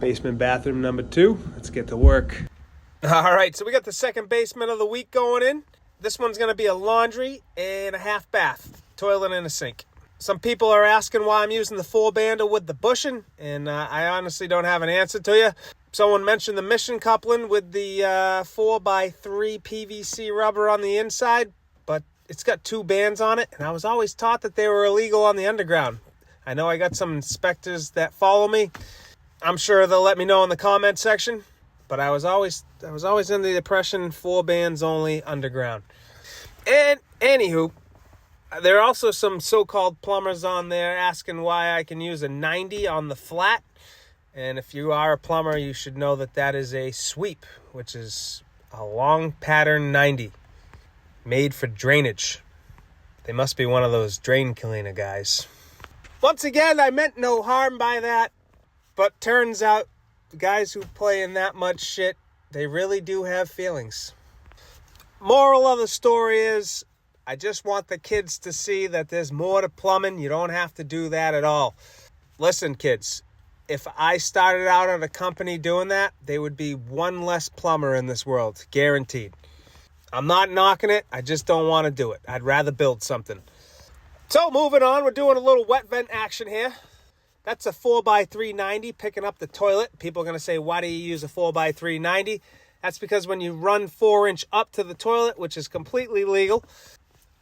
Basement bathroom number 2. Let's get to work. All right, so we got the second basement of the week going in. This one's going to be a laundry and a half bath, toilet and a sink. Some people are asking why I'm using the 4-bander with the bushing, and I honestly don't have an answer to you. Someone mentioned the Mission coupling with the 4x3 PVC rubber on the inside, but it's got 2 bands on it, and I was always taught that they were illegal on the underground. I know I got some inspectors that follow me. I'm sure they'll let me know in the comment section, but I was always under the impression 4 bands only underground. And anywho, there are also some so-called plumbers on there asking why I can use a 90 on the flat. And if you are a plumber, you should know that that is a sweep, which is a long pattern 90 made for drainage. They must be one of those drain cleaner guys. Once again, I meant no harm by that, but turns out the guys who play in that much shit, they really do have feelings. Moral of the story is, I just want the kids to see that there's more to plumbing. You don't have to do that at all. Listen, kids, if I started out at a company doing that, there would be one less plumber in this world, guaranteed. I'm not knocking it. I just don't want to do it. I'd rather build something. So moving on, we're doing a little wet vent action here. That's a 4x3 90 picking up the toilet. People are going to say, why do you use a 4x3 90? That's because when you run 4-inch up to the toilet, which is completely legal,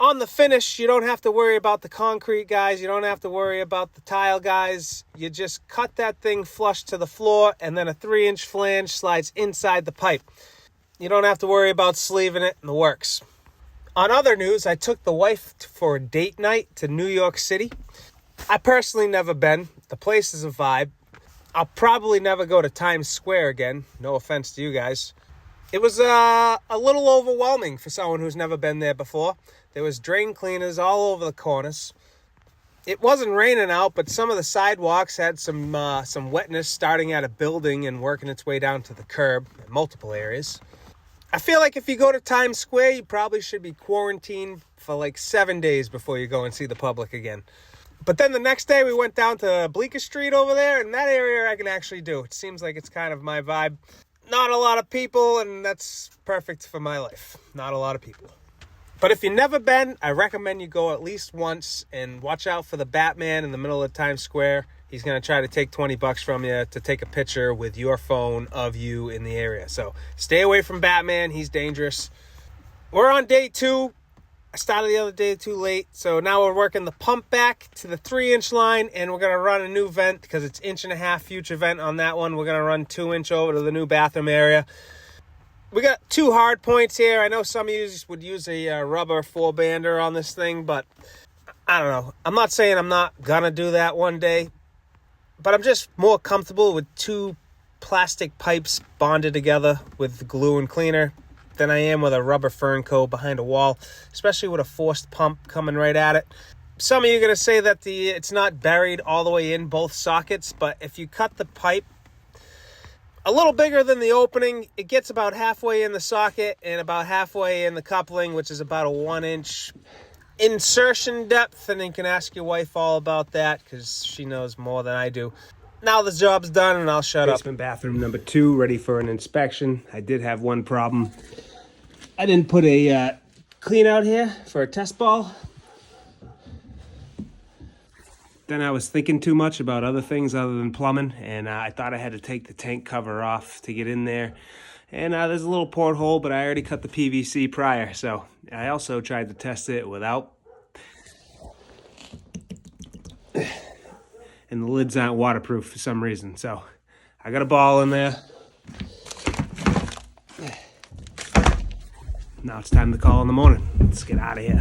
on the finish, you don't have to worry about the concrete guys. You don't have to worry about the tile guys. You just cut that thing flush to the floor, and then a 3-inch flange slides inside the pipe. You don't have to worry about sleeving it in the works. On other news, I took the wife for a date night to New York City. I personally never been. The place is a vibe. I'll probably never go to Times Square again. No offense to you guys. It was a little overwhelming for someone who's never been there before. There was drain cleaners all over the corners. It wasn't raining out, but some of the sidewalks had some wetness starting at a building and working its way down to the curb in multiple areas. I feel like if you go to Times Square, you probably should be quarantined for like 7 days before you go and see the public again. But then the next day we went down to Bleecker Street over there, and that area I can actually do. It seems like it's kind of my vibe. Not a lot of people, and that's perfect for my life. Not a lot of people. But if you've never been, I recommend you go at least once and watch out for the Batman in the middle of Times Square. He's going to try to take $20 from you to take a picture with your phone of you in the area. So stay away from Batman. He's dangerous. We're on day 2. I started the other day too late. So now we're working the pump back to the 3-inch line, and we're going to run a new vent because it's 1.5 inch future vent on that one. We're going to run 2-inch over to the new bathroom area. We got 2 hard points here. I know some of you would use a rubber 4-bander on this thing, but I don't know. I'm not saying I'm not going to do that one day, but I'm just more comfortable with 2 plastic pipes bonded together with glue and cleaner than I am with a rubber fern coat behind a wall, especially with a forced pump coming right at it. Some of you are going to say that it's not buried all the way in both sockets, but if you cut the pipe a little bigger than the opening, it gets about halfway in the socket and about halfway in the coupling, which is about a 1-inch insertion depth. And you can ask your wife all about that because she knows more than I do. Now the job's done, and I'll shut up. Basement bathroom number 2, ready for an inspection. I did have one problem. I didn't put a clean out here for a test ball. Then I was thinking too much about other things other than plumbing, and I thought I had to take the tank cover off to get in there. And there's a little porthole, but I already cut the PVC prior, so I also tried to test it without. And the lids aren't waterproof for some reason, so I got a ball in there. Now it's time to call in the morning. Let's get out of here.